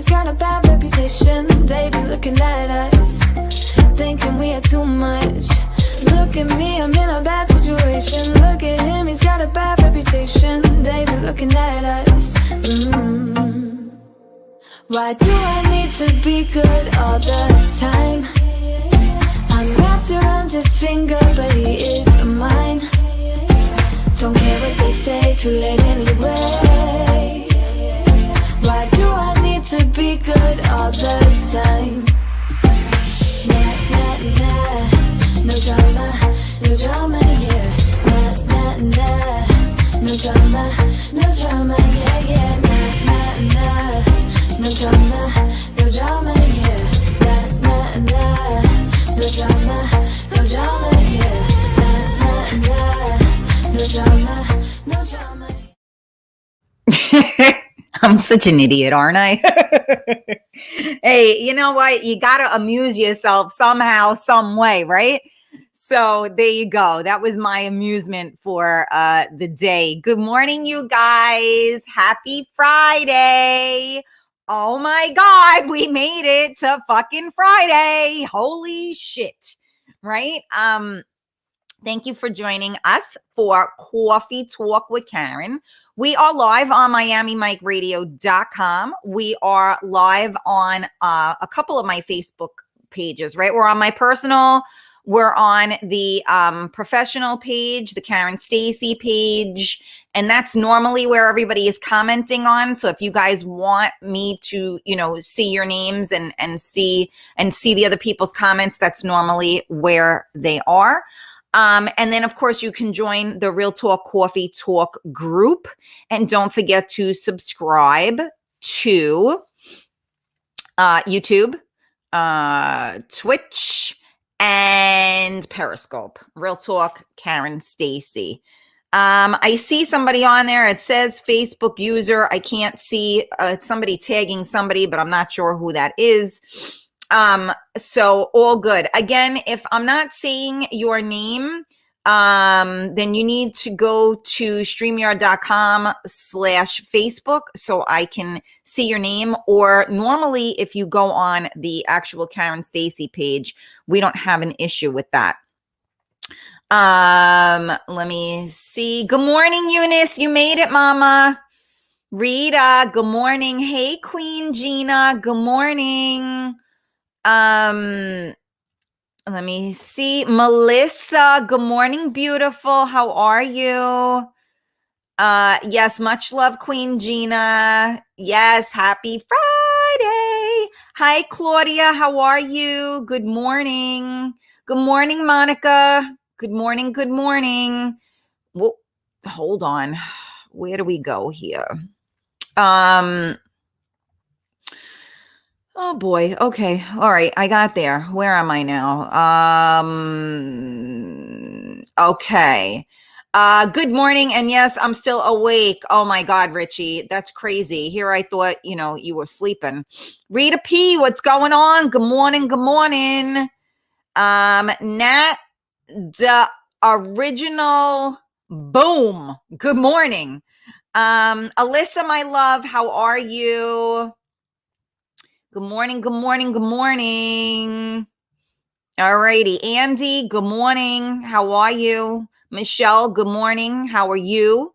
he's got a bad reputation. They be looking at us, thinking we are too much. Look at me, I'm in a bad situation. Look at him, he's got a bad reputation. They be looking at us. Why do I need to be good all the time? I'm wrapped around his finger, but he is mine. Don't care what they say, too late anyway. Why do I need to be good all the time? Nah, nah, nah. No drama, no drama, yeah. Nah, nah, nah. No drama, no drama, yeah, yeah. Nah, nah, nah. No drama, no drama, yeah. Nah, nah, nah. No drama, no drama, yeah. Nah, nah, nah. No drama, no drama. I'm such an idiot, aren't I? Hey, you know what? You got to amuse yourself somehow, some way, right? So there you go. That was my amusement for the day. Good morning, you guys. Happy Friday. Oh my God, we made it to fucking Friday. Holy shit. Right? Thank you for joining us for Coffee Talk with Karen. We are live on MiamiMikeRadio.com. We are live on a couple of my Facebook pages, right? We're on my personal, we're on the professional page, the Karen Stacy page, and that's normally where everybody is commenting on. So if you guys want me to, see your names and see the other people's comments, that's normally where they are. And then, of course, you can join the Real Talk Coffee Talk group. And don't forget to subscribe to YouTube, Twitch, and Periscope. Real Talk Karen Stacy. I see somebody on there. It says Facebook user. I can't see somebody tagging somebody, but I'm not sure who that is. So all good. Again, if I'm not saying your name, then you need to go to StreamYard.com/Facebook so I can see your name. Or normally if you go on the actual Karen Stacy page, we don't have an issue with that. Let me see. Good morning, Eunice. You made it, Mama. Rita, good morning. Hey, Queen Gina. Good morning. Let me see. Melissa, good morning, beautiful. How are you? Yes, much love, Queen Gina. Yes, happy Friday. Hi, Claudia. How are you? Good morning. Good morning, Monica. Good morning. Good morning. Well, hold on. Where do we go here? Oh boy. Okay. All right. I got there. Where am I now? Okay. Good morning. And yes, I'm still awake. Oh my God, Richie. That's crazy. Here I thought, you were sleeping. Rita P, what's going on? Good morning. Good morning. Nat the original boom. Good morning. Alyssa, my love, how are you? Good morning, good morning, good morning. All righty. Andy, good morning. How are you? Michelle, good morning. How are you?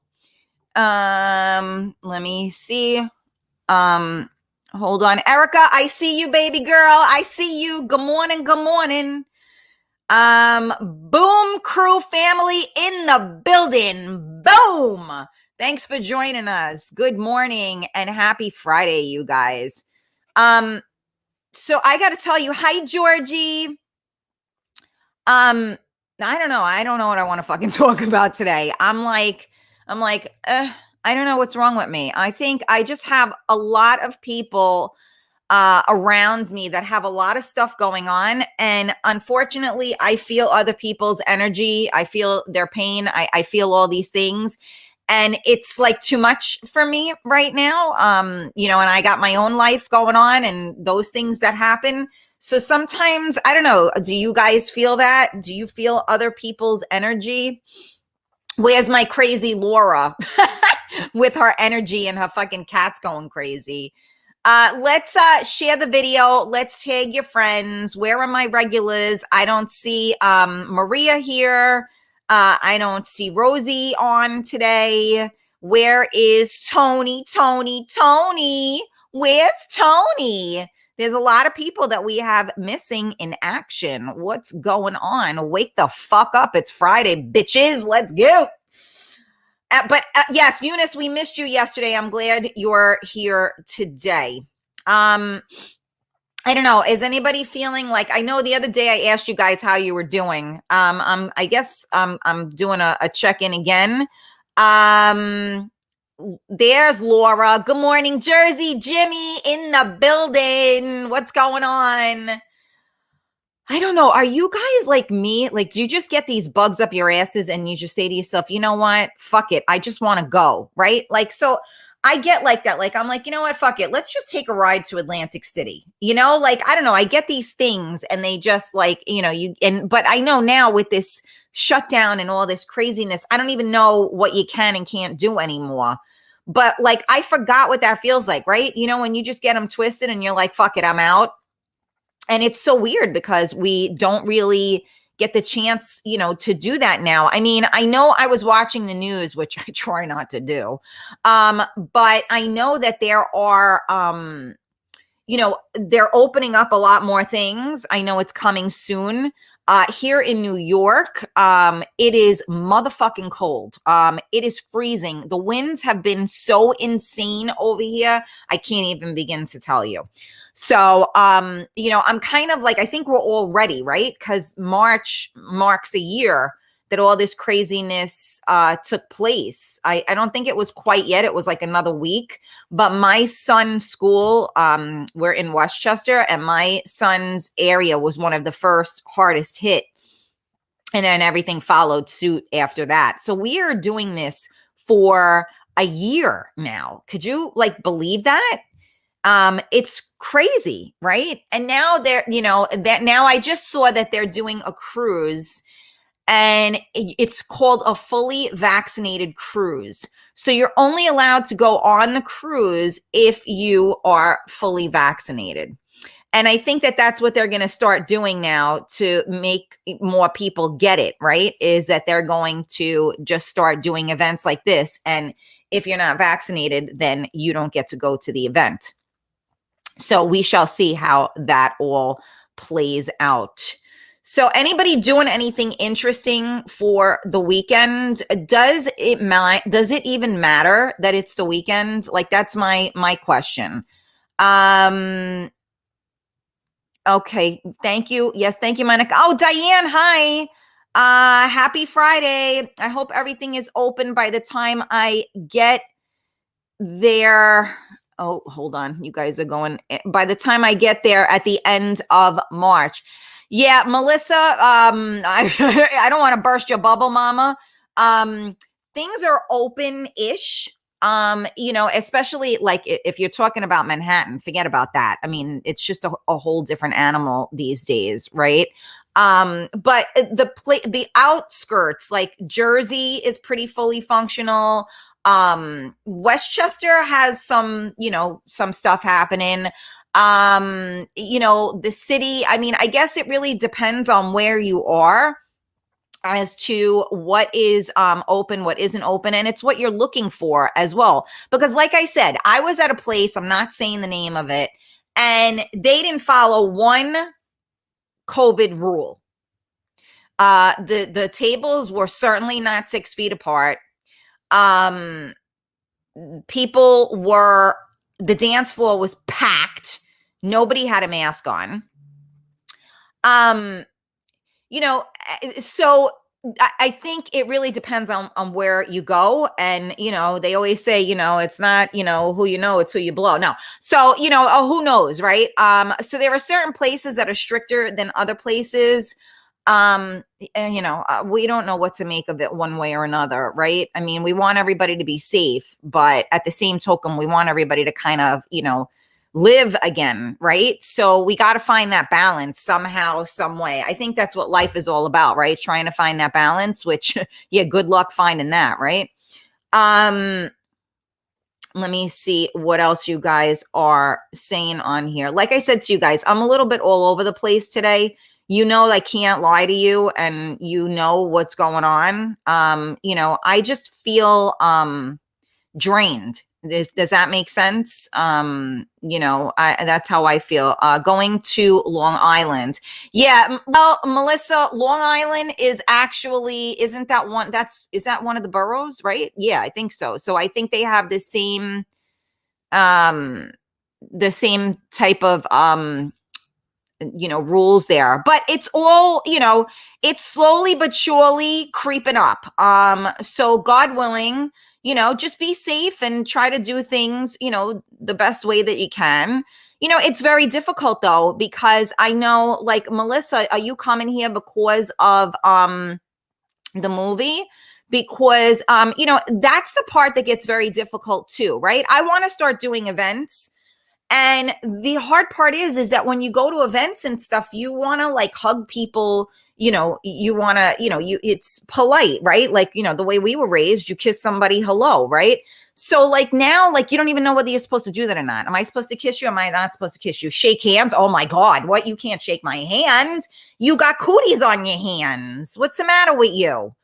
Let me see. Hold on. Erica, I see you, baby girl. I see you. Good morning, good morning. Boom crew family in the building. Boom. Thanks for joining us. Good morning and happy Friday, you guys. So I got to tell you, hi, Georgie. I don't know. I don't know what I want to fucking talk about today. I'm like, I don't know what's wrong with me. I think I just have a lot of people around me that have a lot of stuff going on. And unfortunately, I feel other people's energy. I feel their pain. I feel all these things. And it's like too much for me right now. And I got my own life going on and those things that happen. So sometimes, I don't know, do you guys feel that? Do you feel other people's energy? Where's my crazy Laura with her energy and her fucking cats going crazy? Let's share the video. Let's tag your friends. Where are my regulars? I don't see Maria here. I don't see Rosie on today. Where is Tony? Tony? Where's Tony? There's a lot of people that we have missing in action. What's going on? Wake the fuck up. It's Friday, bitches. Let's go. But yes, Eunice, we missed you yesterday. I'm glad you're here today. I don't know. Is anybody feeling like, I know the other day I asked you guys how you were doing. I guess I'm doing a check-in again. There's Laura. Good morning, Jersey. Jimmy in the building. What's going on? I don't know. Are you guys like me? Like, do you just get these bugs up your asses and you just say to yourself, you know what? Fuck it. I just want to go. Right. Like, so I get like that. Like, I'm like, you know what? Fuck it. Let's just take a ride to Atlantic City. You know, like, I don't know. I get these things and they just like, you know, but I know now with this shutdown and all this craziness, I don't even know what you can and can't do anymore. But like, I forgot what that feels like. Right. You know, when you just get them twisted and you're like, fuck it, I'm out. And it's so weird because we don't really get the chance, you know, to do that now. I mean, I know I was watching the news, which I try not to do. But I know that there are, you know, they're opening up a lot more things. I know it's coming soon. Here in New York, it is motherfucking cold. It is freezing. The winds have been so insane over here. I can't even begin to tell you. So, you know, I'm kind of like, I think we're all ready, right? Because March marks a year that all this craziness took place. I don't think it was quite yet. It was like another week. But my son's school, we're in Westchester, and my son's area was one of the first hardest hit. And then everything followed suit after that. So we are doing this for a year now. Could you like believe that? It's crazy, right? And now they're, you know, that now I just saw that they're doing a cruise, and it's called a fully vaccinated cruise. So you're only allowed to go on the cruise if you are fully vaccinated. And I think that that's what they're going to start doing now to make more people get it, right? Is that they're going to just start doing events like this. And if you're not vaccinated, then you don't get to go to the event. So we shall see how that all plays out. So anybody doing anything interesting for the weekend? Does it even matter that it's the weekend? Like, that's my question. Okay, thank you. Yes, thank you, Monica. Oh, Diane, hi. Happy Friday. I hope everything is open by the time I get there. Oh, hold on. You guys are going by the time I get there at the end of March. Yeah, Melissa, I don't want to burst your bubble, mama. Things are open-ish. You know, especially like if you're talking about Manhattan, forget about that. I mean, it's just a whole different animal these days, right? But the outskirts, like Jersey is pretty fully functional. Westchester has some, you know, some stuff happening. You know, the city, I mean, I guess it really depends on where you are as to what is open, what isn't open, and it's what you're looking for as well. Because like I said, I was at a place, I'm not saying the name of it, and they didn't follow one COVID rule. The tables were certainly not 6 feet apart. The dance floor was packed. Nobody had a mask on. You know, so I think it really depends on where you go. And, you know, they always say, you know, it's not, you know, who you know, it's who you blow. No. So, you know, who knows, right? So there are certain places that are stricter than other places. And, you know, we don't know what to make of it one way or another, right? I mean, we want everybody to be safe, but at the same token, we want everybody to kind of, you know, live again, right? So we got to find that balance somehow, some way. I think that's what life is all about, right? Trying to find that balance, which, yeah, good luck finding that, right? let me see what else you guys are saying on here. Like I said to you guys, I'm a little bit all over the place today. You know, I can't lie to you, and you know what's going on. I just feel drained. Does that make sense? That's how I feel. Going to Long Island. Yeah. Well, Melissa, Long Island is actually, isn't that one? Is that one of the boroughs, right? Yeah, I think so. So I think they have um, the same type of, rules there, but it's all, it's slowly but surely creeping up. So God willing, just be safe and try to do things, the best way that you can. It's very difficult though, because I know, like, Melissa, are you coming here because of the movie? Because that's the part that gets very difficult too, right? I want to start doing events. And the hard part is that when you go to events and stuff, you want to like hug people, you want to, it's polite, right? Like, the way we were raised, you kiss somebody hello, right? So like now, like, you don't even know whether you're supposed to do that or not. Am I supposed to kiss you? Am I not supposed to kiss you? Shake hands? Oh my God, what? You can't shake my hand. You got cooties on your hands. What's the matter with you?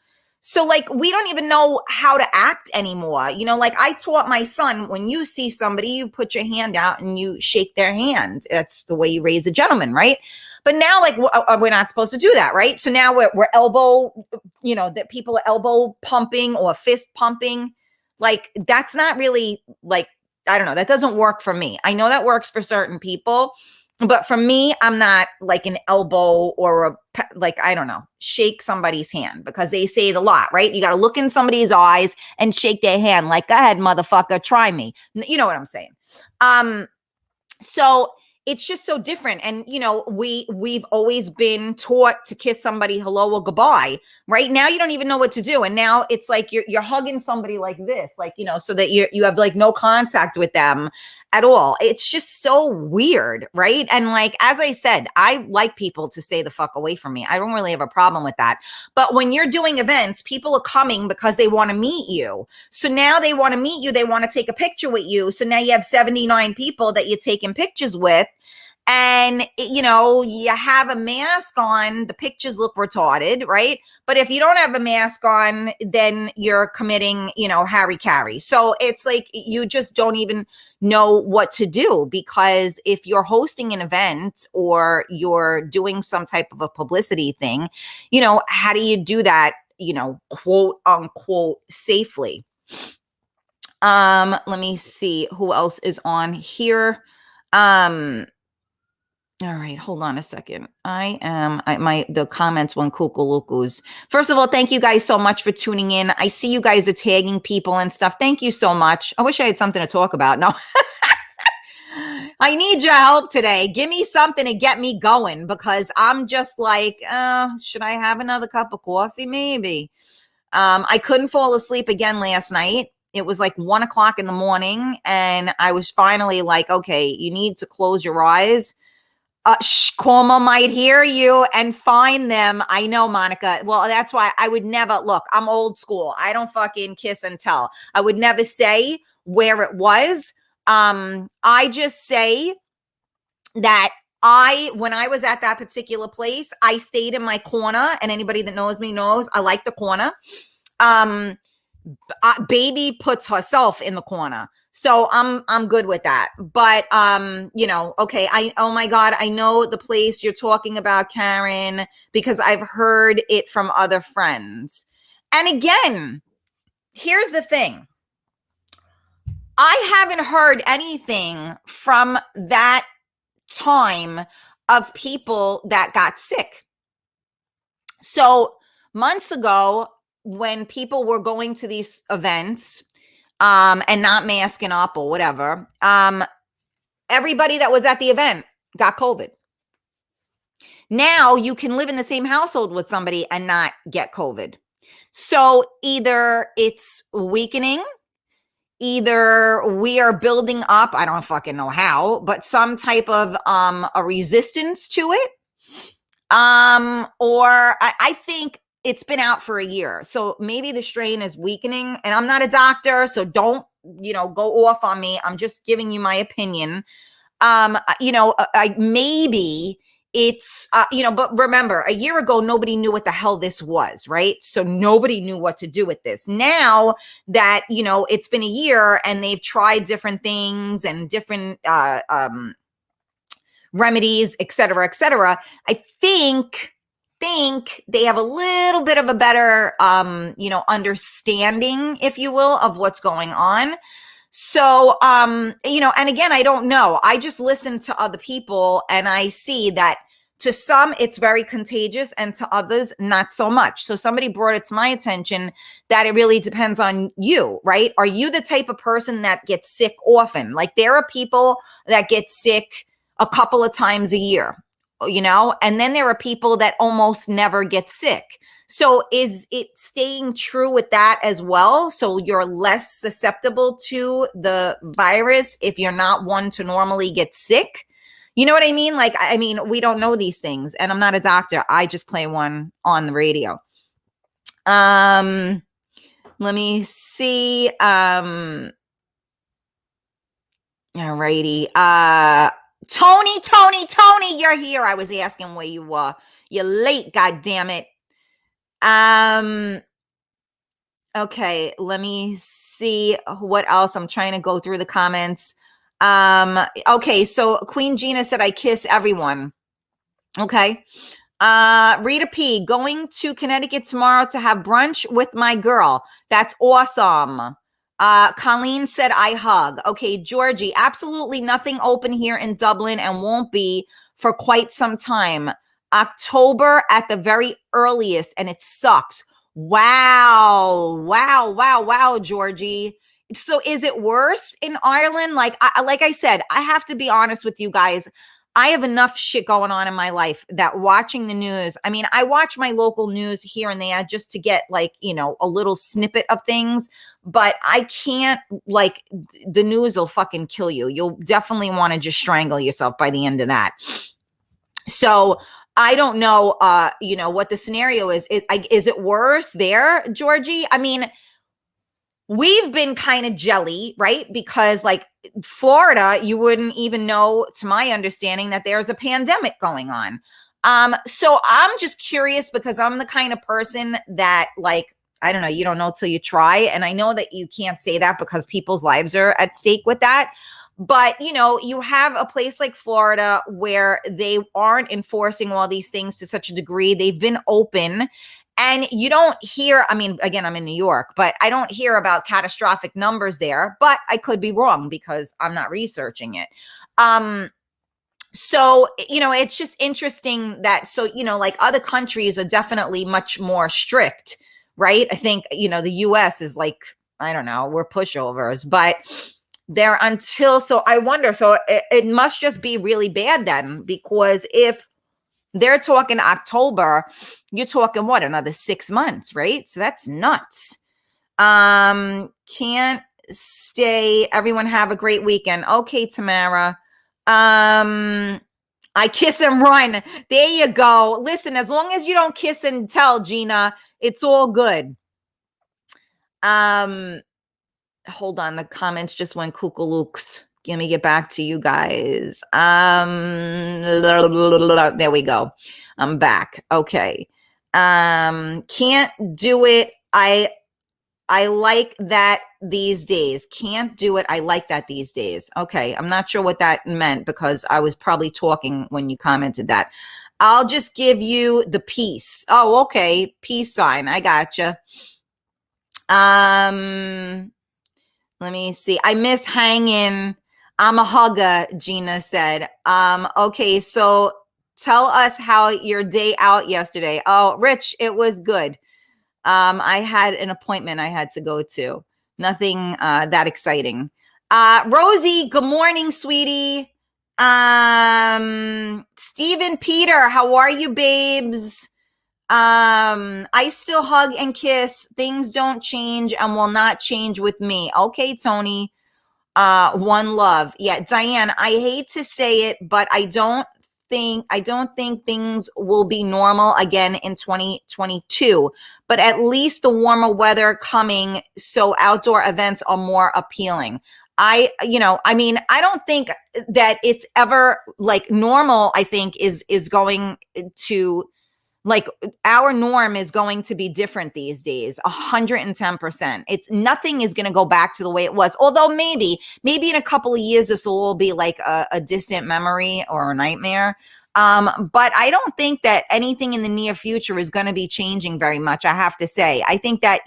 So like, we don't even know how to act anymore. Like I taught my son, when you see somebody, you put your hand out and you shake their hand. That's the way you raise a gentleman, right? But now, like, we're not supposed to do that, right? So now we're elbow, that people are elbow pumping or fist pumping. Like, that's not really, like, I don't know. That doesn't work for me. I know that works for certain people. But for me, I'm not like an elbow or I don't know, shake somebody's hand, because they say it a lot, right? You got to look in somebody's eyes and shake their hand. Like, go ahead, motherfucker, try me. You know what I'm saying? So it's just so different. And, we've always been taught to kiss somebody hello or goodbye. Right now, you don't even know what to do. And now it's like you're hugging somebody like this, like, so that you have like no contact with them at all. It's just so weird, right? And like, as I said, I like people to stay the fuck away from me. I don't really have a problem with that. But when you're doing events, people are coming because they want to meet you. So now they want to meet you. They want to take a picture with you. So now you have 79 people that you're taking pictures with. And, you have a mask on, the pictures look retarded, right? But if you don't have a mask on, then you're committing, harry-carry. So it's like, you just don't even know what to do, because if you're hosting an event or you're doing some type of a publicity thing, how do you do that, quote unquote, safely? Let me see who else is on here. All right, hold on a second. The comments went cuckoo-lookos. First of all, thank you guys so much for tuning in. I see you guys are tagging people and stuff. Thank you so much. I wish I had something to talk about. No, I need your help today. Give me something to get me going, because I'm just like, should I have another cup of coffee? Maybe. I couldn't fall asleep again last night. It was like 1 o'clock in the morning, and I was finally like, okay, you need to close your eyes. Cuomo might hear you and find them. I know, Monica. Well, that's why I would never look. I'm old school. I don't fucking kiss and tell. I would never say where it was. I just say that when I was at that particular place, I stayed in my corner, and anybody that knows me knows I like the corner. Baby puts herself in the corner. So I'm good with that. But, okay. Oh my God, I know the place you're talking about, Karen, because I've heard it from other friends. And again, here's the thing. I haven't heard anything from that time of people that got sick. So months ago, when people were going to these events, and not masking up or whatever, everybody that was at the event got COVID. Now you can live in the same household with somebody and not get COVID. So either it's weakening, either we are building up, I don't fucking know how, but some type of a resistance to it. Or I think it's been out for a year. So maybe the strain is weakening, and I'm not a doctor, so don't, go off on me. I'm just giving you my opinion. Maybe it's, but remember, a year ago, nobody knew what the hell this was, right? So nobody knew what to do with this. Now that, it's been a year and they've tried different things and different remedies, et cetera, I think they have a little bit of a better, understanding, if you will, of what's going on. So, and again, I don't know. I just listen to other people and I see that to some, it's very contagious and to others, not so much. So somebody brought it to my attention that it really depends on you, right? Are you the type of person that gets sick often? Like there are people that get sick a couple of times a year, and then there are people that almost never get sick. So is it staying true with that as well? So you're less susceptible to the virus if you're not one to normally get sick? You know what I mean? Like, we don't know these things, and I'm not a doctor. I just play one on the radio. Let me see. All righty. Tony, you're here. I was asking where you were. You're late, God damn it. Okay, let me see what else. I'm trying to go through the comments. Okay, so Queen Gina said I kiss everyone. Okay. Rita P, going to Connecticut tomorrow to have brunch with my girl. That's awesome. Colleen said I hug. Okay, Georgie, absolutely nothing open here in Dublin and won't be for quite some time. October at the very earliest, and it sucks. Wow, Georgie. So is it worse in Ireland? Like I said, I have to be honest with you guys. I have enough shit going on in my life that watching the news, I watch my local news here and there just to get a little snippet of things, but I can't, the news will fucking kill you. You'll definitely want to just strangle yourself by the end of that. So I don't know, what the scenario is. Is it worse there, Georgie? We've been kind of jelly, right? Because Florida, you wouldn't even know, to my understanding, that there's a pandemic going on. So I'm just curious because I'm the kind of person that I don't know, you don't know till you try. And I know that you can't say that because people's lives are at stake with that. But, you have a place like Florida where they aren't enforcing all these things to such a degree. They've been open. And you don't hear, again, I'm in New York, but I don't hear about catastrophic numbers there, but I could be wrong because I'm not researching it. So, it's just interesting that, other countries are definitely much more strict, right? I think, the US is I don't know, we're pushovers, but so I wonder, so it must just be really bad then, because if they're talking October, you're talking what, another 6 months, right? So that's nuts. Can't stay. Everyone have a great weekend. Okay, Tamara. I kiss and run. There you go. Listen, as long as you don't kiss and tell, Gina, it's all good. Hold on, the comments just went kookalooks. Let me get back to you guys. There we go. I'm back. Okay. Can't do it. I like that these days. Can't do it. I like that these days. Okay. I'm not sure what that meant because I was probably talking when you commented that. I'll just give you the peace. Oh, okay. Peace sign. I gotcha. Let me see. I miss hanging. I'm a hugger, Gina said. Okay, so tell us how your day out yesterday. Oh, Rich, it was good. I had an appointment I had to go to. Nothing that exciting. Rosie, good morning, sweetie. Stephen Peter, how are you, babes? I still hug and kiss. Things don't change and will not change with me. Okay, Tony. One love. Yeah, Diane, I hate to say it, but I don't don't think things will be normal again in 2022, but at least the warmer weather coming, so outdoor events are more appealing. I don't think that it's ever like normal. I think is going to, like, our norm is going to be different these days, 110%. It's nothing is going to go back to the way it was. Although maybe in a couple of years, this will all be like a distant memory or a nightmare. But I don't think that anything in the near future is going to be changing very much, I have to say. I think that,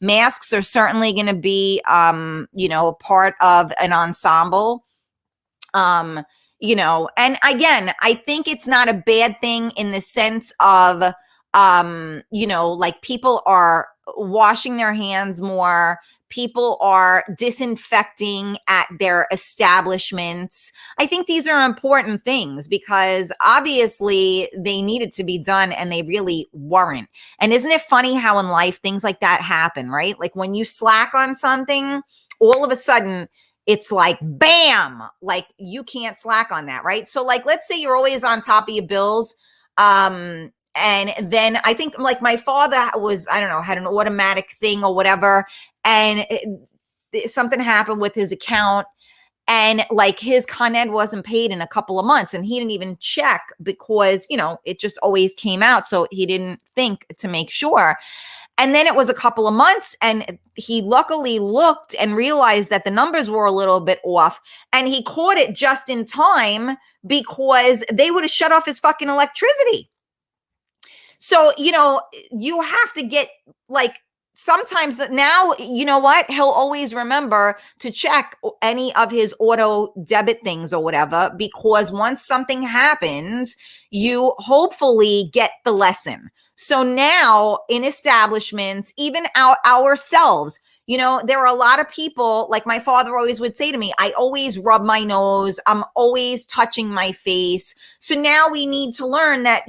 masks are certainly going to be, part of an ensemble. And again, I think it's not a bad thing in the sense of, like, people are washing their hands more. People are disinfecting at their establishments. I think these are important things because obviously they needed to be done and they really weren't. And isn't it funny how in life things like that happen, right? Like when you slack on something, all of a sudden it's like, bam, like you can't slack on that, right? So like, let's say you're always on top of your bills. And then I think like my father was, I don't know, had an automatic thing or whatever. And something happened with his account and like his Con Ed wasn't paid in a couple of months and he didn't even check because, it just always came out. So he didn't think to make sure. And then it was a couple of months and he luckily looked and realized that the numbers were a little bit off and he caught it just in time because they would have shut off his fucking electricity. So, you have to get like, sometimes now, you know what? He'll always remember to check any of his auto debit things or whatever, because once something happens, you hopefully get the lesson. So now in establishments, even ourselves, there are a lot of people, like my father always would say to me, I always rub my nose. I'm always touching my face. So now we need to learn that,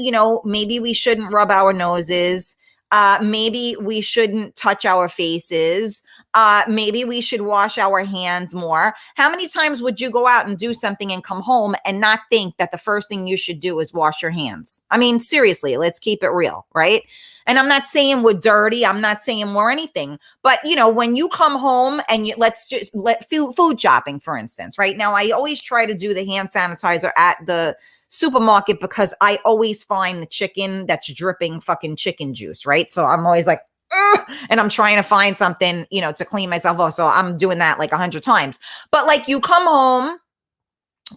maybe we shouldn't rub our noses. Maybe we shouldn't touch our faces. Maybe we should wash our hands more. How many times would you go out and do something and come home and not think that the first thing you should do is wash your hands? I mean, seriously, let's keep it real, right? And I'm not saying we're dirty. I'm not saying we're anything. But, when you come home and let's just food shopping, for instance, right? Now, I always try to do the hand sanitizer at the supermarket because I always find the chicken that's dripping fucking chicken juice, right? So I'm always like, ugh, and I'm trying to find something, to clean myself off. So I'm doing that like 100 times. But like you come home,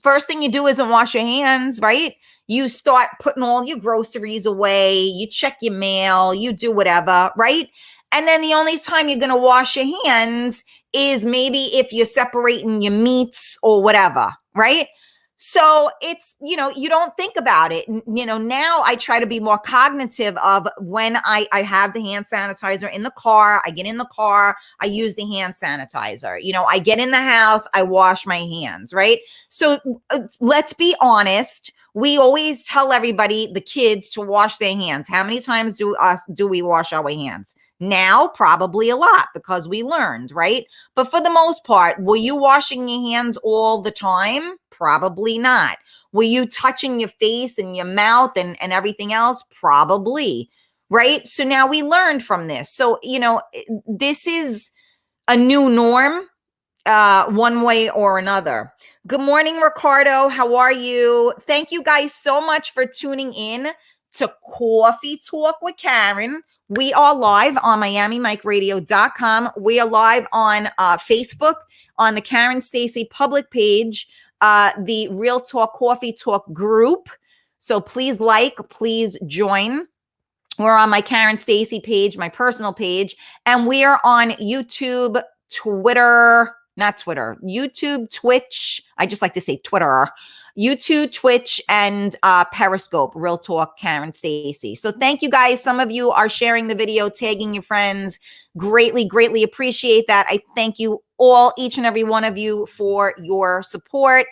first thing you do isn't wash your hands, right? You start putting all your groceries away, you check your mail, you do whatever, right? And then the only time you're going to wash your hands is maybe if you're separating your meats or whatever, right? So it's, you don't think about it. Now I try to be more cognitive of when I have the hand sanitizer in the car. I get in the car, I use the hand sanitizer. I get in the house, I wash my hands, right? So let's be honest. We always tell everybody, the kids, to wash their hands. How many times do we wash our hands? Now, probably a lot because we learned, right? But for the most part, were you washing your hands all the time? Probably not. Were you touching your face and your mouth and everything else? Probably, right? So now we learned from this. So, this is a new norm, one way or another. Good morning, Ricardo. How are you? Thank you guys so much for tuning in to Coffee Talk with Karen. We are live on MiamiMikeRadio.com. We are live on Facebook on the Karen Stacy public page, the Real Talk Coffee Talk group. So please please join. We're on my Karen Stacy page, my personal page, and we are on YouTube, YouTube, Twitch. I just like to say Twitter. YouTube, Twitch, and Periscope, Real Talk Karen Stacy. So thank you guys. Some of you are sharing the video, tagging your friends. Greatly, greatly appreciate that. I thank you all, each and every one of you, for your support.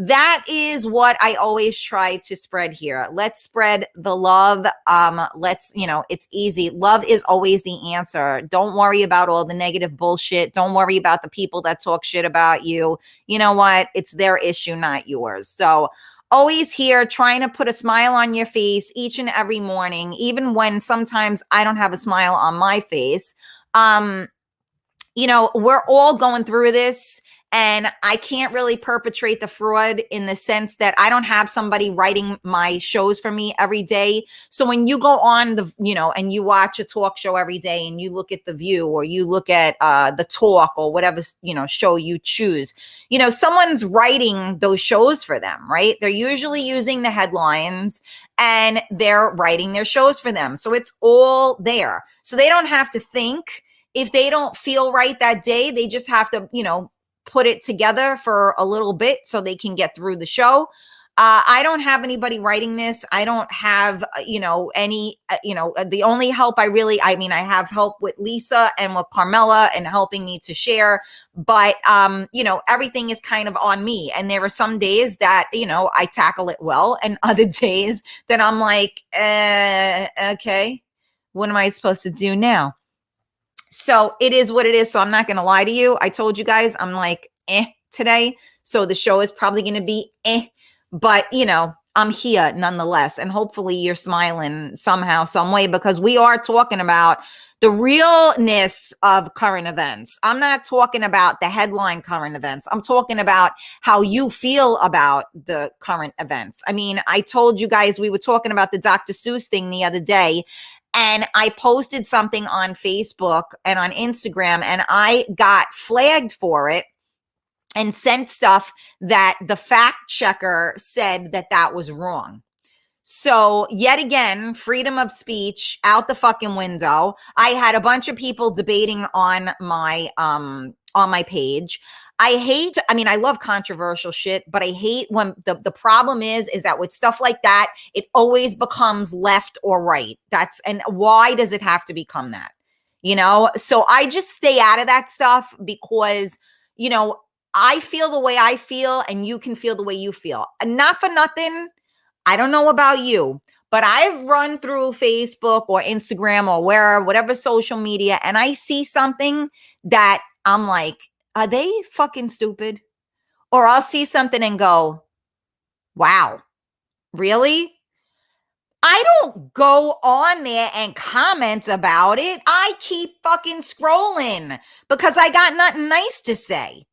That is what I always try to spread here. Let's spread the love. It's easy. Love is always the answer. Don't worry about all the negative bullshit. Don't worry about the people that talk shit about you. You know what? It's their issue, not yours. So always here trying to put a smile on your face each and every morning, even when sometimes I don't have a smile on my face. We're all going through this, and I can't really perpetrate the fraud in the sense that I don't have somebody writing my shows for me every day. So when you go on and you watch a talk show every day and you look at The View or you look at the Talk or whatever, show you choose, someone's writing those shows for them, right? They're usually using the headlines and they're writing their shows for them. So it's all there. So they don't have to think. If they don't feel right that day, they just have to, put it together for a little bit so they can get through the show. I don't have anybody writing this. I don't have, the only help I have help with Lisa and with Carmela and helping me to share, but, everything is kind of on me. And there are some days that, I tackle it well, and other days that I'm like, okay, what am I supposed to do now? So it is what it is. So I'm not going to lie to you. I told you guys, I'm like, today. So the show is probably going to be, but I'm here nonetheless. And hopefully you're smiling somehow, some way, because we are talking about the realness of current events. I'm not talking about the headline current events. I'm talking about how you feel about the current events. I mean, I told you guys, we were talking about the Dr. Seuss thing the other day, and I posted something on Facebook and on Instagram, and I got flagged for it and sent stuff that the fact checker said that was wrong. So yet again, freedom of speech out the fucking window. I had a bunch of people debating on my page. I love controversial shit, but I hate when the problem is that with stuff like that, it always becomes left or right. And why does it have to become that? So I just stay out of that stuff because, I feel the way I feel and you can feel the way you feel. And not for nothing, I don't know about you, but I've run through Facebook or Instagram or whatever social media, and I see something that I'm like, are they fucking stupid? Or I'll see something and go, wow, really? I don't go on there and comment about it. I keep fucking scrolling because I got nothing nice to say.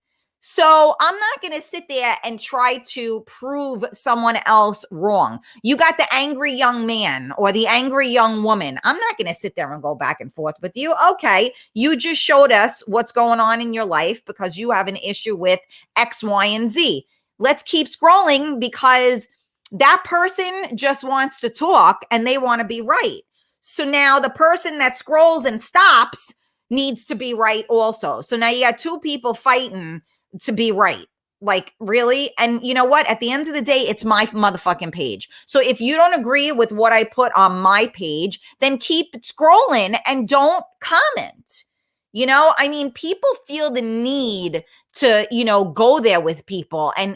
So I'm not going to sit there and try to prove someone else wrong. You got the angry young man or the angry young woman. I'm not going to sit there and go back and forth with you. Okay, you just showed us what's going on in your life because you have an issue with X, Y, and Z. Let's keep scrolling because that person just wants to talk and they want to be right. So now the person that scrolls and stops needs to be right also. So now you got two people fighting to be right. Like, really? And you know what? At the end of the day, it's my motherfucking page. So if you don't agree with what I put on my page, then keep scrolling and don't comment. People feel the need to, go there with people and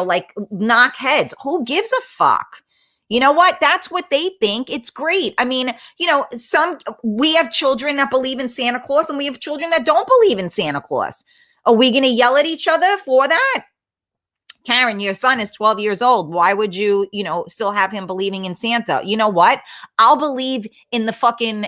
like knock heads. Who gives a fuck? You know what? That's what they think. It's great. We have children that believe in Santa Claus and we have children that don't believe in Santa Claus. Are we going to yell at each other for that? Karen, your son is 12 years old. Why would you, still have him believing in Santa? You know what? I'll believe in the fucking,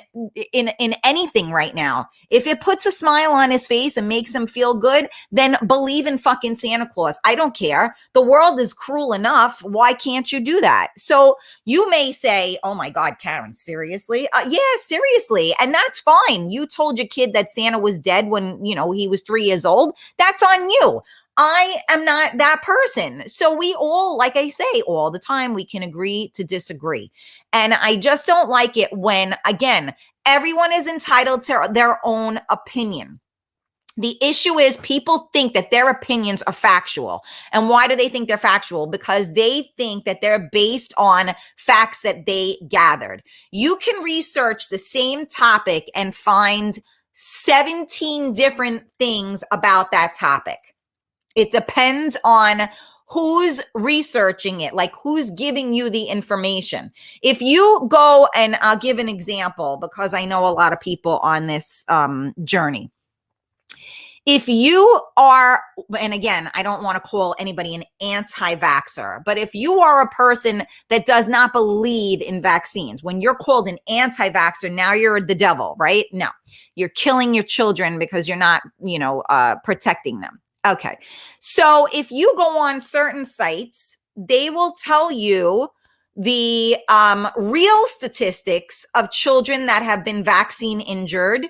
in anything right now. If it puts a smile on his face and makes him feel good, then believe in fucking Santa Claus. I don't care. The world is cruel enough. Why can't you do that? So you may say, oh my God, Karen, seriously? Yeah, seriously. And that's fine. You told your kid that Santa was dead when, he was 3 years old. That's on you. I am not that person. So we all, like I say all the time, we can agree to disagree. And I just don't like it when, again, everyone is entitled to their own opinion. The issue is people think that their opinions are factual. And why do they think they're factual? Because they think that they're based on facts that they gathered. You can research the same topic and find 17 different things about that topic. It depends on who's researching it, like who's giving you the information. If you go, and I'll give an example because I know a lot of people on this journey. if you are, and again, I don't want to call anybody an anti-vaxxer, but if you are a person that does not believe in vaccines, when you're called an anti-vaxxer, now you're the devil, right? No, you're killing your children because you're not, protecting them. Okay. So if you go on certain sites, they will tell you the real statistics of children that have been vaccine injured.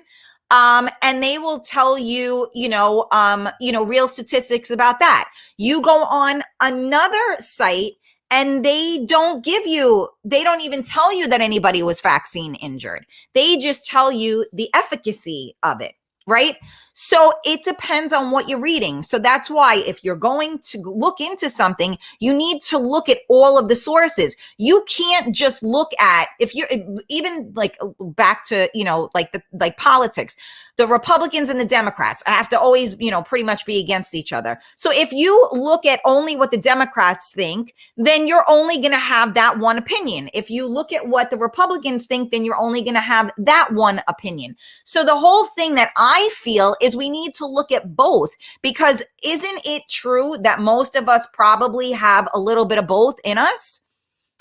And they will tell you, real statistics about that. You go on another site and they don't even tell you that anybody was vaccine injured. They just tell you the efficacy of it, right? So it depends on what you're reading. So that's why if you're going to look into something, you need to look at all of the sources. You can't just look at, if you're even like back to, like politics, the Republicans and the Democrats have to always, pretty much be against each other. So if you look at only what the Democrats think, then you're only going to have that one opinion. If you look at what the Republicans think, then you're only going to have that one opinion. So the whole thing that I feel is we need to look at both, because isn't it true that most of us probably have a little bit of both in us?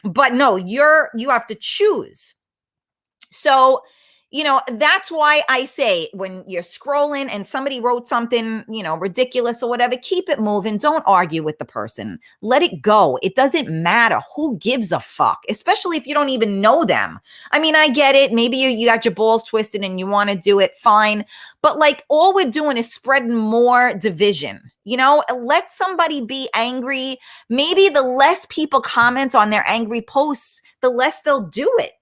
But no, you have to choose. So, that's why I say when you're scrolling and somebody wrote something, ridiculous or whatever, keep it moving. Don't argue with the person. Let it go. It doesn't matter. Who gives a fuck? Especially if you don't even know them. I mean, I get it. Maybe you got your balls twisted and you want to do it. Fine. But like all we're doing is spreading more division. Let somebody be angry. Maybe the less people comment on their angry posts, the less they'll do it.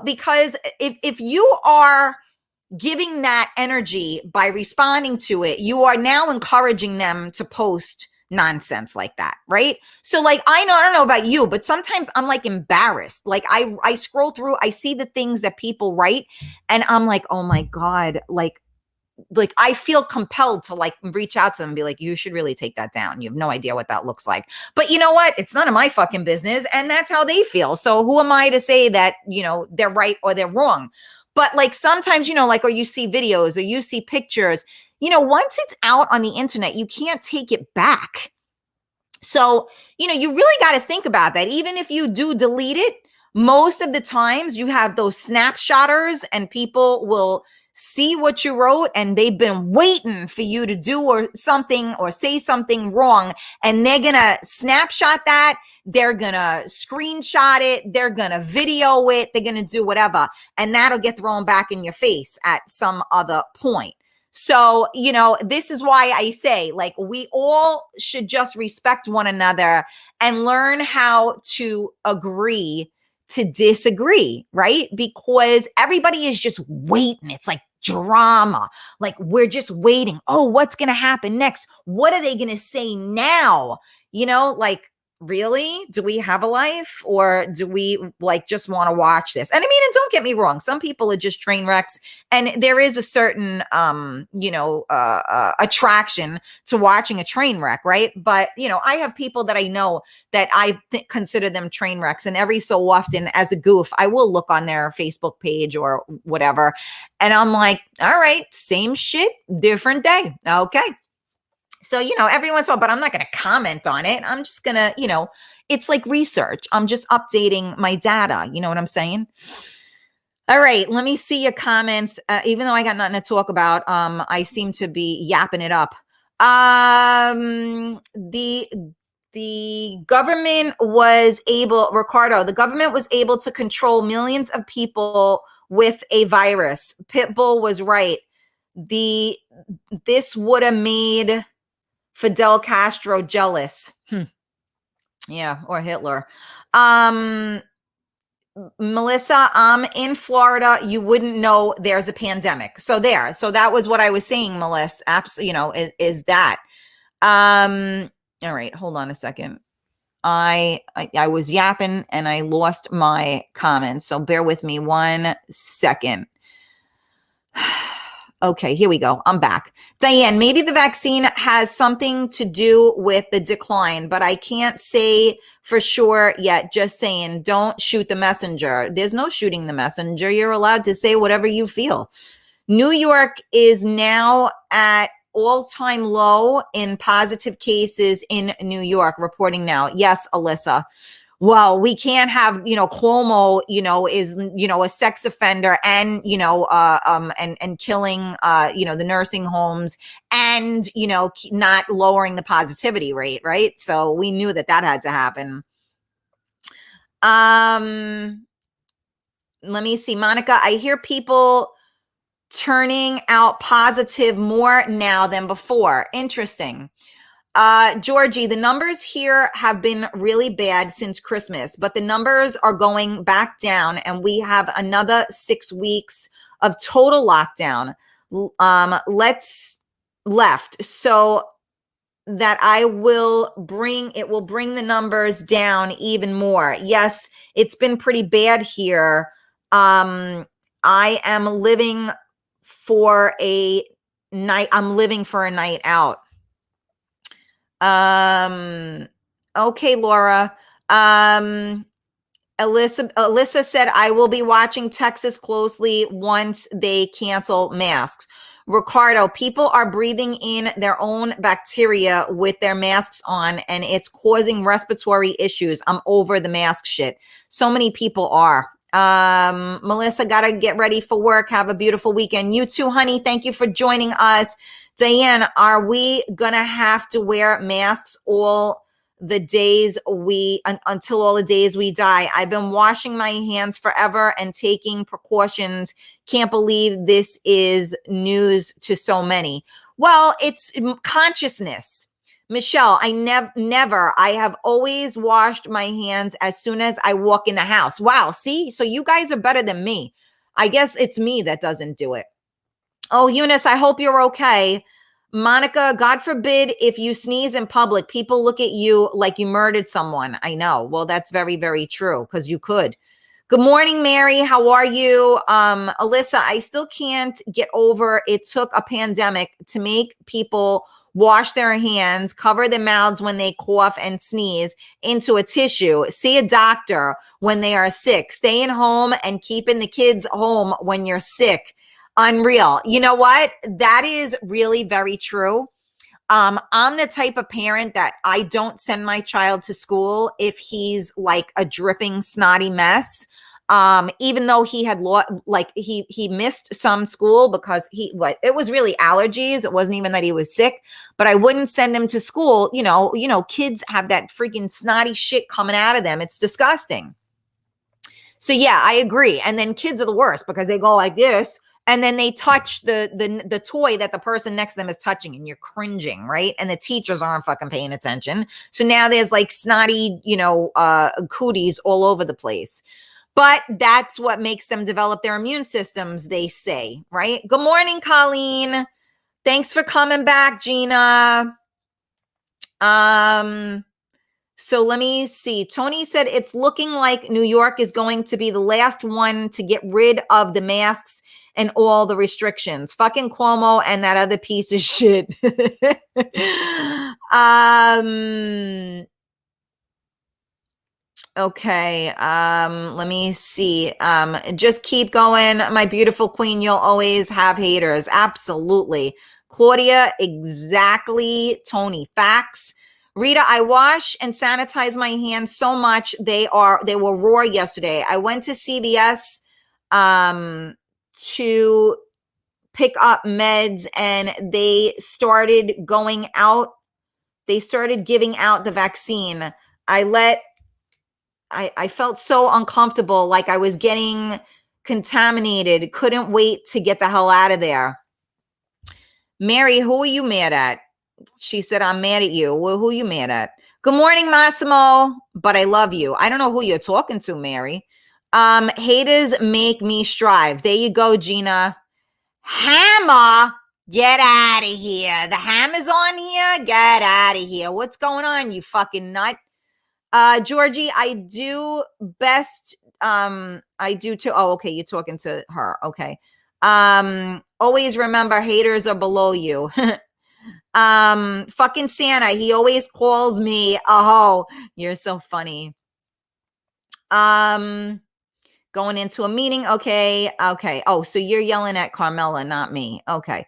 Because if you are giving that energy by responding to it, you are now encouraging them to post nonsense like that, right? So like, I don't know about you, but sometimes I'm like embarrassed. Like I scroll through, I see the things that people write and I'm like, oh my God, like I feel compelled to like reach out to them and be like, you should really take that down. You have no idea what that looks like. But you know what? It's none of my fucking business. And that's how they feel. So who am I to say that, they're right or they're wrong? But like sometimes, or you see videos or you see pictures, once it's out on the internet, you can't take it back. So, you really got to think about that. Even if you do delete it, most of the times you have those snapshotters and people will see what you wrote and they've been waiting for you to do or something or say something wrong. And they're going to snapshot that. They're going to screenshot it. They're going to video it. They're going to do whatever. And that'll get thrown back in your face at some other point. So, this is why I say, like, we all should just respect one another and learn how to agree to disagree, right? Because everybody is just waiting. It's like drama. Like we're just waiting. Oh, what's going to happen next? What are they going to say now? Like, really? Do we have a life or do we like just want to watch this? And I mean, and don't get me wrong. Some people are just train wrecks and there is a certain, attraction to watching a train wreck. Right. But, I have people that I know that I consider them train wrecks. And every so often as a goof, I will look on their Facebook page or whatever. And I'm like, all right, same shit, different day. Okay. So, every once in a while, but I'm not going to comment on it. I'm just going to, it's like research. I'm just updating my data. You know what I'm saying? All right. Let me see your comments. Even though I got nothing to talk about, I seem to be yapping it up. The government was able, Ricardo, the government was able to control millions of people with a virus. Pitbull was right. This would have made Fidel Castro jealous. Yeah, or Hitler. Melissa, I'm in Florida. You wouldn't know there's a pandemic. So that was what I was saying, Melissa. Absolutely, is that. All right, hold on a second. I was yapping and I lost my comments. So bear with me 1 second. Okay, here we go. I'm back. Diane, maybe the vaccine has something to do with the decline, but I can't say for sure yet. Just saying, don't shoot the messenger. There's no shooting the messenger. You're allowed to say whatever you feel. New York is now at all-time low in positive cases in New York, reporting now. Yes, Alyssa. Well, we can't have, Cuomo, is, a sex offender and, and killing, the nursing homes and, not lowering the positivity rate, right? So we knew that had to happen. Let me see, Monica, I hear people turning out positive more now than before. Interesting. Georgie, the numbers here have been really bad since Christmas, but the numbers are going back down and we have another 6 weeks of total lockdown. Let's left. So that will bring the numbers down even more. Yes, it's been pretty bad here. I am living for a night out. Okay, Laura. Alyssa said, I will be watching Texas closely once they cancel masks. Ricardo, people are breathing in their own bacteria with their masks on, and it's causing respiratory issues. I'm over the mask shit. So many people are. Melissa, gotta get ready for work. Have a beautiful weekend. You too, honey. Thank you for joining us. Diane, are we gonna have to wear masks all the days until all the days we die? I've been washing my hands forever and taking precautions. Can't believe this is news to so many. Well, it's consciousness. Michelle, I never, I have always washed my hands as soon as I walk in the house. Wow. See, so you guys are better than me. I guess it's me that doesn't do it. Oh, Eunice, I hope you're okay. Monica, God forbid if you sneeze in public, people look at you like you murdered someone. I know. Well, that's very, very true because you could. Good morning, Mary. How are you? Alyssa, I still can't get over it took a pandemic to make people wash their hands, cover their mouths when they cough and sneeze into a tissue, see a doctor when they are sick, staying home and keeping the kids home when you're sick. Unreal. You know what? That is really very true. I'm the type of parent that I don't send my child to school if he's like a dripping snotty mess. Even though he had he missed some school because it was really allergies. It wasn't even that he was sick, but I wouldn't send him to school. Kids have that freaking snotty shit coming out of them. It's disgusting. So yeah, I agree. And then kids are the worst because they go like this. And then they touch the toy that the person next to them is touching and you're cringing, right? And the teachers aren't fucking paying attention. So now there's like snotty, cooties all over the place. But that's what makes them develop their immune systems, they say, right? Good morning, Colleen. Thanks for coming back, Gina. So let me see. Tony said it's looking like New York is going to be the last one to get rid of the masks and all the restrictions. Fucking Cuomo and that other piece of shit. Okay. Let me see. Just keep going, my beautiful queen. You'll always have haters. Absolutely. Claudia, exactly. Tony, facts. Rita, I wash and sanitize my hands so much. They were raw yesterday. I went to CVS to pick up meds and they started going out. They started giving out the vaccine. I felt so uncomfortable, like I was getting contaminated. Couldn't wait to get the hell out of there. Mary, who are you mad at? She said, I'm mad at you. Well, who are you mad at? Good morning, Massimo, but I love you. I don't know who you're talking to, Mary. Haters make me strive. There you go, Gina. Hammer, get out of here. The hammer's on here. Get out of here. What's going on, you fucking nut? Georgie, I do best. I do too. Oh, okay. You're talking to her. Okay. Always remember haters are below you. Fucking Santa. He always calls me. Oh, you're so funny. Going into a meeting. Okay. Oh, so you're yelling at Carmela, not me. Okay.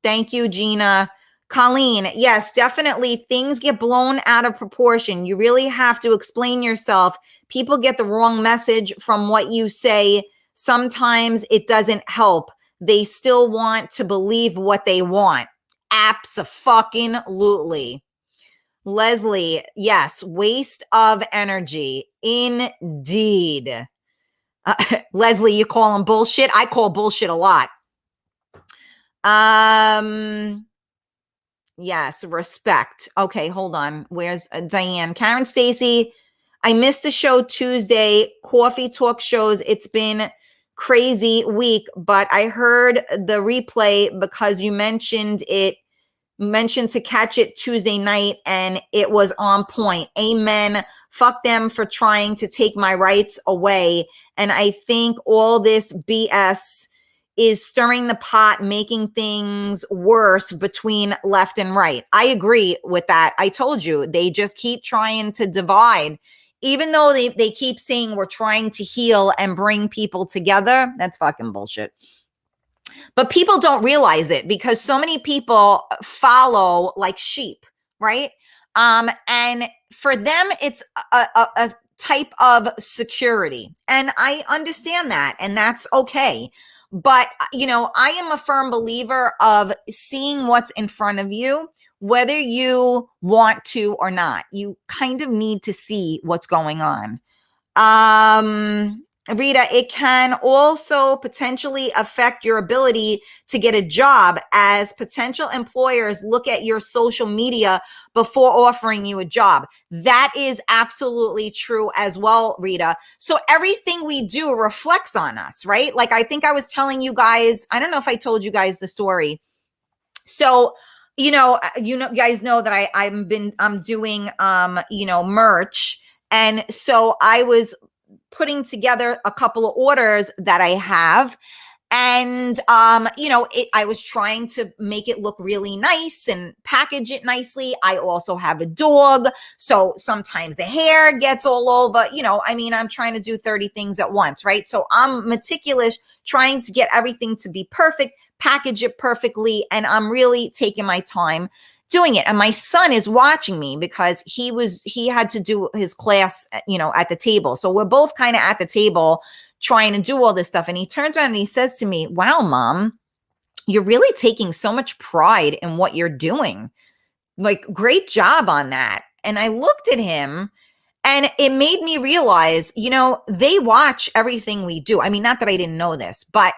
Thank you, Gina. Colleen, yes, definitely things get blown out of proportion. You really have to explain yourself. People get the wrong message from what you say. Sometimes it doesn't help. They still want to believe what they want. Abso-fucking-lutely. Leslie, yes, waste of energy. Indeed. Leslie, you call them bullshit? I call bullshit a lot. Yes, respect. Okay, hold on. Where's Diane? Karen Stacy, I missed the show Tuesday. Coffee talk shows. It's been crazy week, but I heard the replay because you mentioned to catch it Tuesday night and it was on point. Amen. Fuck them for trying to take my rights away. And I think all this BS is stirring the pot, making things worse between left and right. I agree with that. I told you, they just keep trying to divide. Even though they keep saying we're trying to heal and bring people together, that's fucking bullshit. But people don't realize it because so many people follow like sheep, right? And for them, it's a type of security. And I understand that, and that's okay. But, I am a firm believer of seeing what's in front of you, whether you want to or not. You kind of need to see what's going on. Rita, it can also potentially affect your ability to get a job as potential employers look at your social media before offering you a job. That is absolutely true as well, Rita. So everything we do reflects on us, right? Like I think I was telling you guys, I don't know if I told you guys the story. So, you guys know that I'm doing, merch. And so I was putting together a couple of orders that I have. And, I was trying to make it look really nice and package it nicely. I also have a dog. So sometimes the hair gets all over, I'm trying to do 30 things at once, right? So I'm meticulous, trying to get everything to be perfect, package it perfectly. And I'm really taking my time doing it. And my son is watching me because he had to do his class, at the table. So we're both kind of at the table trying to do all this stuff. And he turns around and he says to me, "Wow, Mom, you're really taking so much pride in what you're doing. Like, great job on that." And I looked at him and it made me realize, they watch everything we do. I mean, not that I didn't know this, but,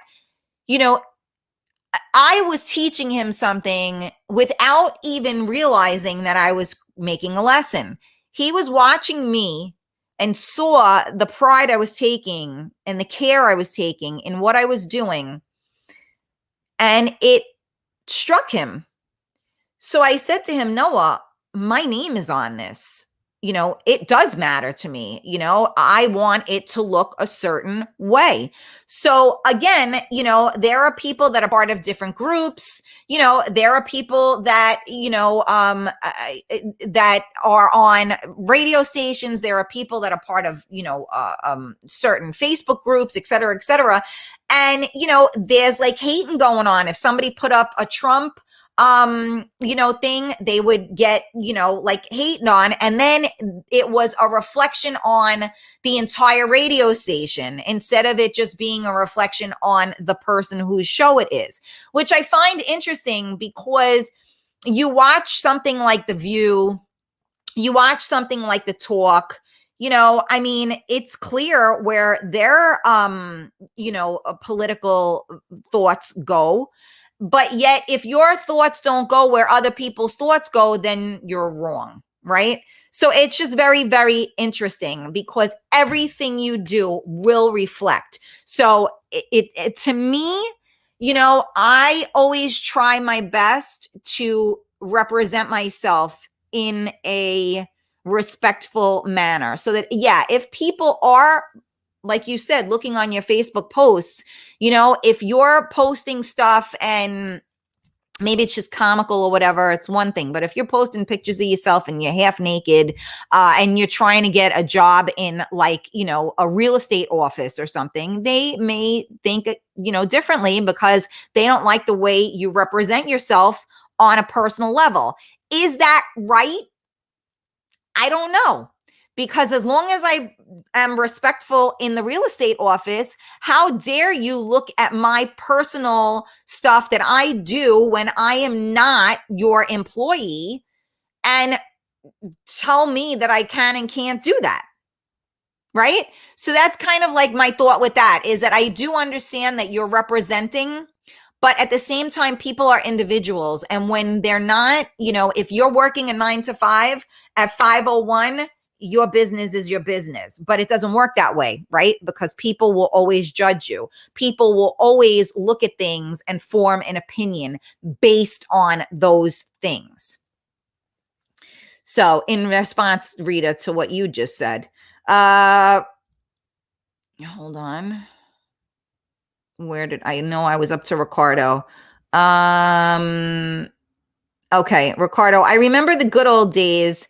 I was teaching him something without even realizing that I was making a lesson. He was watching me and saw the pride I was taking and the care I was taking in what I was doing. And it struck him. So I said to him, "Noah, my name is on this. It does matter to me. I want it to look a certain way." So again, there are people that are part of different groups. There are people that, that are on radio stations. There are people that are part of, certain Facebook groups, et cetera, et cetera. And, there's like hating going on. If somebody put up a Trump thing, they would get, like hating on. And then it was a reflection on the entire radio station instead of it just being a reflection on the person whose show it is, which I find interesting because you watch something like The View, you watch something like The Talk, it's clear where their, political thoughts go. But yet, if your thoughts don't go where other people's thoughts go, then you're wrong, right? So it's just very, very interesting because everything you do will reflect. So it to me, I always try my best to represent myself in a respectful manner so that, if people are, like you said, looking on your Facebook posts, if you're posting stuff and maybe it's just comical or whatever, it's one thing. But if you're posting pictures of yourself and you're half naked and you're trying to get a job in like, a real estate office or something, they may think, differently because they don't like the way you represent yourself on a personal level. Is that right? I don't know. Because as long as I am respectful in the real estate office, how dare you look at my personal stuff that I do when I am not your employee and tell me that I can and can't do that? Right? So that's kind of like my thought with that, is that I do understand that you're representing, but at the same time, people are individuals. And when they're not, if you're working a 9 to 5 at 5:01, your business is your business. But it doesn't work that way, right? Because people will always judge you. People will always look at things and form an opinion based on those things. So in response, Rita, to what you just said, hold on. Where did I know I was up to Ricardo? Okay, Ricardo, I remember the good old days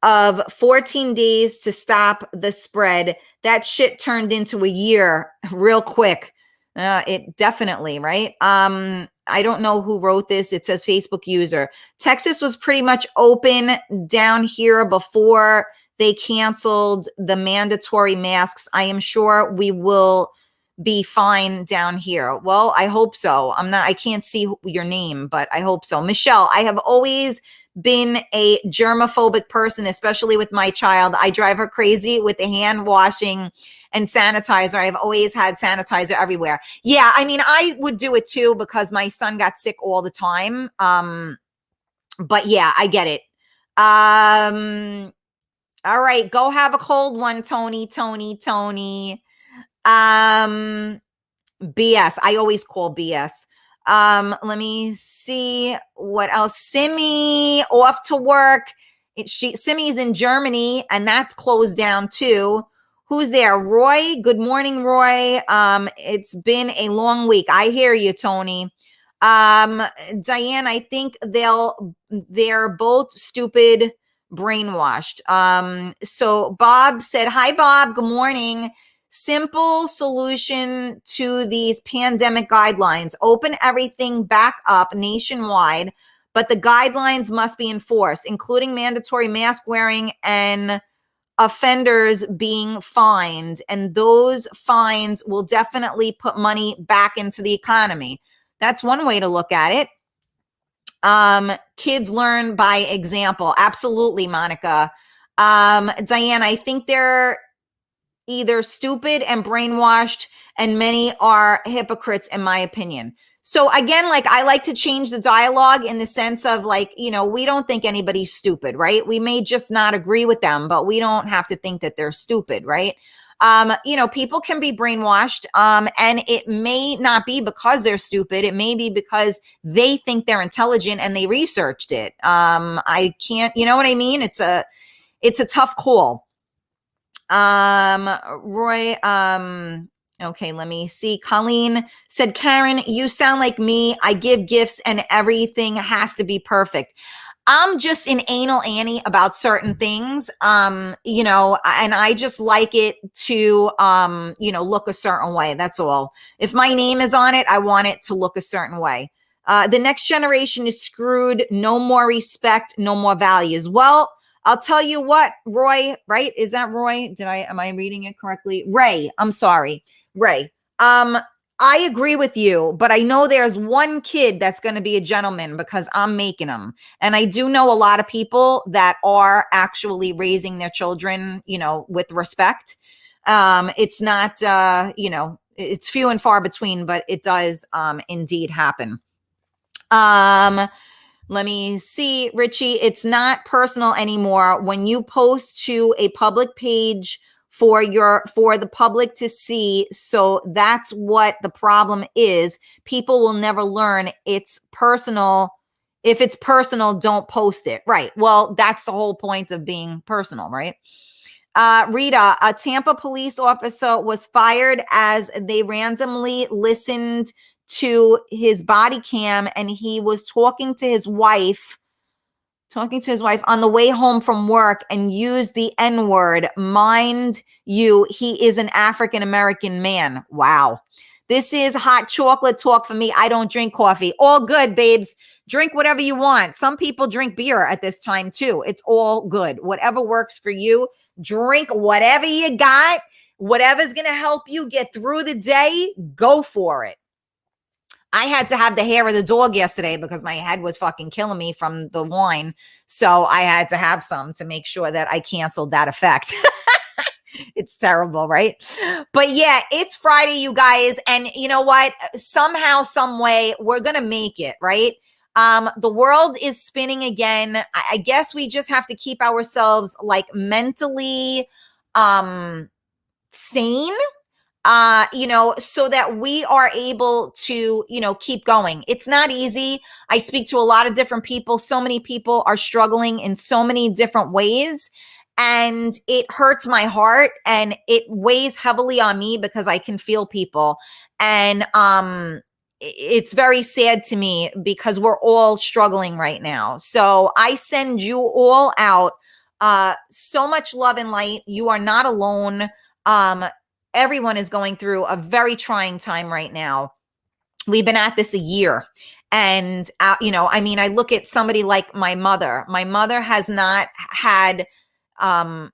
of 14 days to stop the spread. That shit turned into a year real quick. It definitely, right? I don't know who wrote this. It says Facebook user. Texas was pretty much open down here before they canceled the mandatory masks. I am sure we will be fine down here. Well, I hope so. I can't see your name, but I hope so. Michelle, I have always been a germophobic person, especially with my child. I drive her crazy with the hand washing and sanitizer. I've always had sanitizer everywhere. Yeah, I mean, I would do it too because my son got sick all the time. But yeah, I get it. All right, go have a cold one, Tony. BS. I always call BS. Let me see what else. Simi off to work. Simi's in Germany and that's closed down too. Who's there? Roy. Good morning, Roy. It's been a long week. I hear you, Tony. Diane, I think they're both stupid, brainwashed. So Bob said, hi, Bob. Good morning. Simple solution to these pandemic guidelines. Open everything back up nationwide, but the guidelines must be enforced, including mandatory mask wearing and offenders being fined. And those fines will definitely put money back into the economy. That's one way to look at it. Kids learn by example. Absolutely, Monica. Diane, I think they're either stupid and brainwashed, and many are hypocrites, in my opinion. So again, like I like to change the dialogue in the sense of like, we don't think anybody's stupid, right? We may just not agree with them, but we don't have to think that they're stupid, right? People can be brainwashed, and it may not be because they're stupid. It may be because they think they're intelligent and they researched it. I can't, you know what I mean? It's a tough call. Roy, okay, let me see. Colleen said, Karen, you sound like me. I give gifts and everything has to be perfect. I'm just an anal Annie about certain things, and I just like it to, look a certain way. That's all. If my name is on it, I want it to look a certain way. The next generation is screwed. No more respect, no more values. Well, I'll tell you what, Roy, right? Is that Roy? Am I reading it correctly? Ray, I'm sorry. Ray. I agree with you, but I know there's one kid that's going to be a gentleman because I'm making him. And I do know a lot of people that are actually raising their children, with respect. It's not, it's few and far between, but it does indeed happen. Let me see, Richie. It's not personal anymore. When you post to a public page for the public to see, so that's what the problem is. People will never learn it's personal. If it's personal, don't post it. Right. Well, that's the whole point of being personal, right? Rita, a Tampa police officer was fired as they randomly listened to his body cam and he was talking to his wife on the way home from work and used the N-word. Mind you, he is an African-American man. Wow. This is hot chocolate talk for me. I don't drink coffee. All good, babes. Drink whatever you want. Some people drink beer at this time too. It's all good. Whatever works for you. Drink whatever you got. Whatever's going to help you get through the day, go for it. I had to have the hair of the dog yesterday because my head was fucking killing me from the wine. So I had to have some to make sure that I canceled that effect. It's terrible, right? But yeah, it's Friday, you guys. And you know what? Somehow, some way, we're going to make it, right? The world is spinning again. I guess we just have to keep ourselves like mentally sane, so that we are able to, keep going. It's not easy. I speak to a lot of different people. So many people are struggling in so many different ways. And it hurts my heart and it weighs heavily on me because I can feel people. And it's very sad to me because we're all struggling right now. So I send you all out so much love and light. You are not alone. Everyone is going through a very trying time right now. We've been at this a year. And, I look at somebody like my mother. My mother has not had,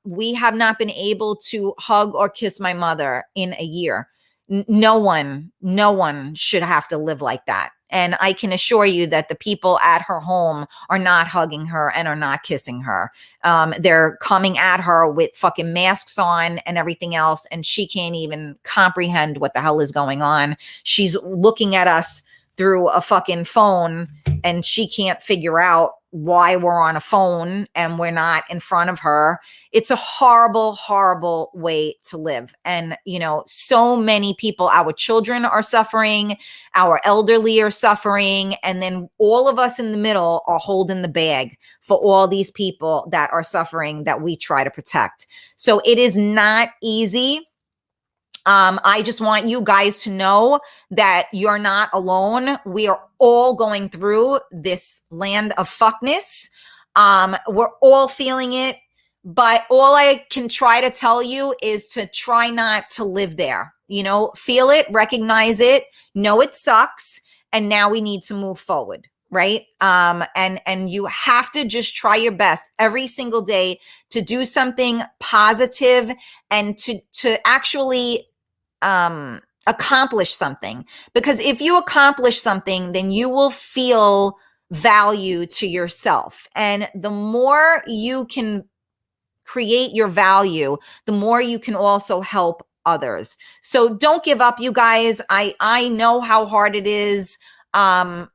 we have not been able to hug or kiss my mother in a year. No one should have to live like that. And I can assure you that the people at her home are not hugging her and are not kissing her. They're coming at her with fucking masks on and everything else. And she can't even comprehend what the hell is going on. She's looking at us through a fucking phone and she can't figure out why we're on a phone and we're not in front of her. It's a horrible, horrible way to live. And, so many people, our children are suffering, our elderly are suffering, and then all of us in the middle are holding the bag for all these people that are suffering that we try to protect. So it is not easy. I just want you guys to know that you're not alone. We are all going through this land of fuckness. We're all feeling it, but all I can try to tell you is to try not to live there. Feel it, recognize it, know it sucks, and now we need to move forward. Right. And you have to just try your best every single day to do something positive and to actually accomplish something, because if you accomplish something, then you will feel value to yourself. And the more you can create your value, the more you can also help others. So don't give up, you guys. I know how hard it is. I'm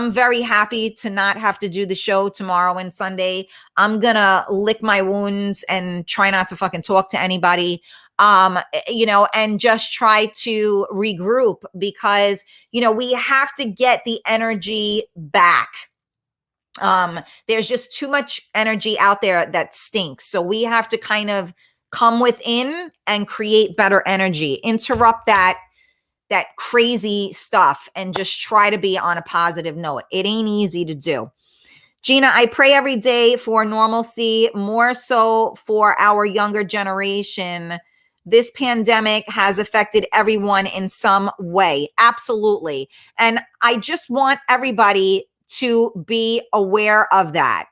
very happy to not have to do the show tomorrow and Sunday. I'm gonna lick my wounds and try not to fucking talk to anybody. And just try to regroup because, we have to get the energy back. There's just too much energy out there that stinks. So we have to kind of come within and create better energy, interrupt that crazy stuff and just try to be on a positive note. It ain't easy to do. Gina, I pray every day for normalcy, more so for our younger generation. This pandemic has affected everyone in some way. Absolutely. And I just want everybody to be aware of that.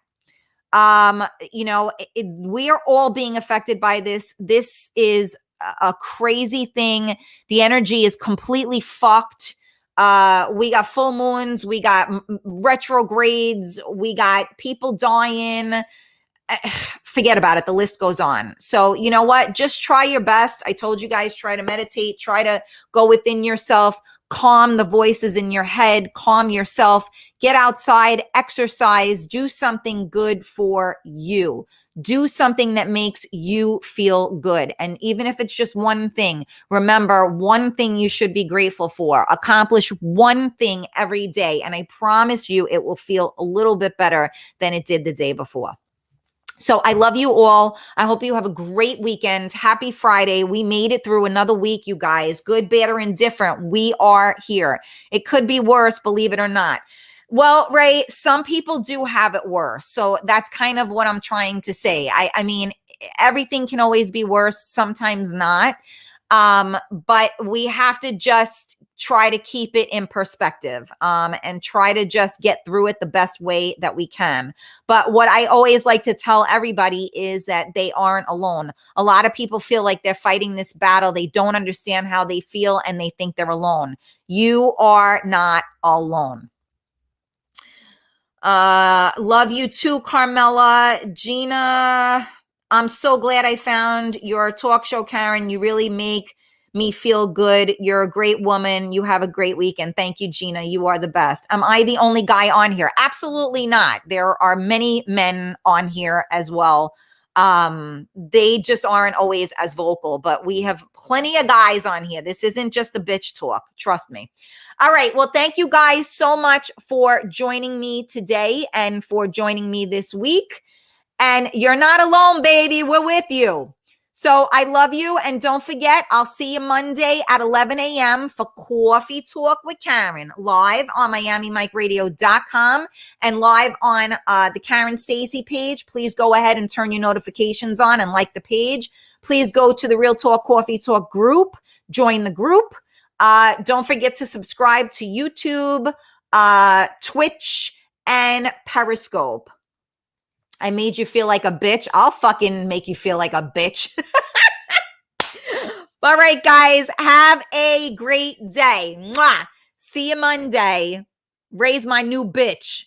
We are all being affected by this. This is a crazy thing. The energy is completely fucked. We got full moons. We got retrogrades. We got people dying. Forget about it. The list goes on. So you know what? Just try your best. I told you guys, try to meditate, try to go within yourself, calm the voices in your head, calm yourself, get outside, exercise, do something good for you. Do something that makes you feel good. And even if it's just one thing, remember one thing you should be grateful for. Accomplish one thing every day. And I promise you it will feel a little bit better than it did the day before. So I love you all. I hope you have a great weekend. Happy Friday. We made it through another week, you guys. Good, bad, or indifferent. We are here. It could be worse, believe it or not. Well, Ray, some people do have it worse. So that's kind of what I'm trying to say. I mean, everything can always be worse, sometimes not. But we have to just try to keep it in perspective, and try to just get through it the best way that we can. But what I always like to tell everybody is that they aren't alone. A lot of people feel like they're fighting this battle. They don't understand how they feel and they think they're alone. You are not alone. Love you too, Carmela. Gina, I'm so glad I found your talk show, Karen. You really make me feel good. You're a great woman. You have a great weekend. Thank you, Gina. You are the best. Am I the only guy on here? Absolutely not. There are many men on here as well. They just aren't always as vocal, but we have plenty of guys on here. This isn't just a bitch talk. Trust me. All right. Well, thank you guys so much for joining me today and for joining me this week. And you're not alone, baby. We're with you. So I love you. And don't forget, I'll see you Monday at 11 a.m. for Coffee Talk with Karen, live on MiamiMikeRadio.com and live on the Karen Stacey page. Please go ahead and turn your notifications on and like the page. Please go to the Real Talk Coffee Talk group. Join the group. Don't forget to subscribe to YouTube, Twitch, and Periscope. I made you feel like a bitch. I'll fucking make you feel like a bitch. All right, guys, have a great day. Mwah. See you Monday. Raise my new bitch.